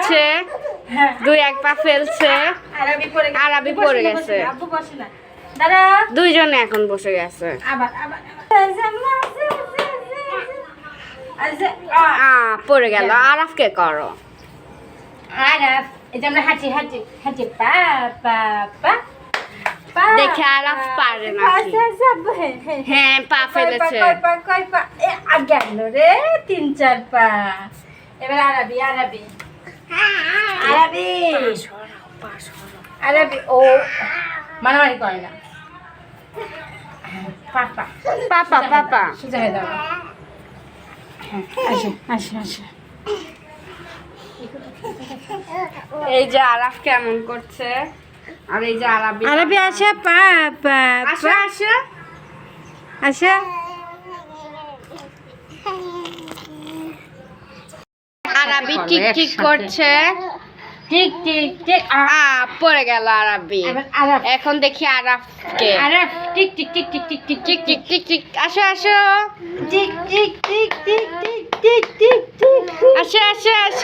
দিচ্ছে, দুই এক পা ফেলছে, আরাবি পড়ে গেছে। দুইজনে এখন বসে গেছে। পড়ে গেল। আরাফকে করো। আরাফ এই যে আমরা হাঁটি হাঁটি হাঁটি পা পা পা দেখে আরাফ পারে না। হ্যাঁ পা ফেলেছে। গেল রে 3-4 পা। এবার আরাবি আরাবি আরাবি আরাবি ও মারামারি করে না। পাপা পাপা পাপা সোজা হয়ে দাও। আসে আসে আসে। এই যে আরাফ কেমন করছে, আর এই যে আরাবি আরাবি আসে পা পা আসে আসে আসে। আরাবি টিক টিক করছে। ঠিক ঠিক ঠিক পড়ে গেল আরাবি। আরাফ এখন দেখি আরাফকে। আরাফ টিক টিক টিক টিক টিক টিক টিক টিক টিক টিক আসো আসো। টিক টিক টিক টিক টিক টিক টিক টিক আসো আসো আসো।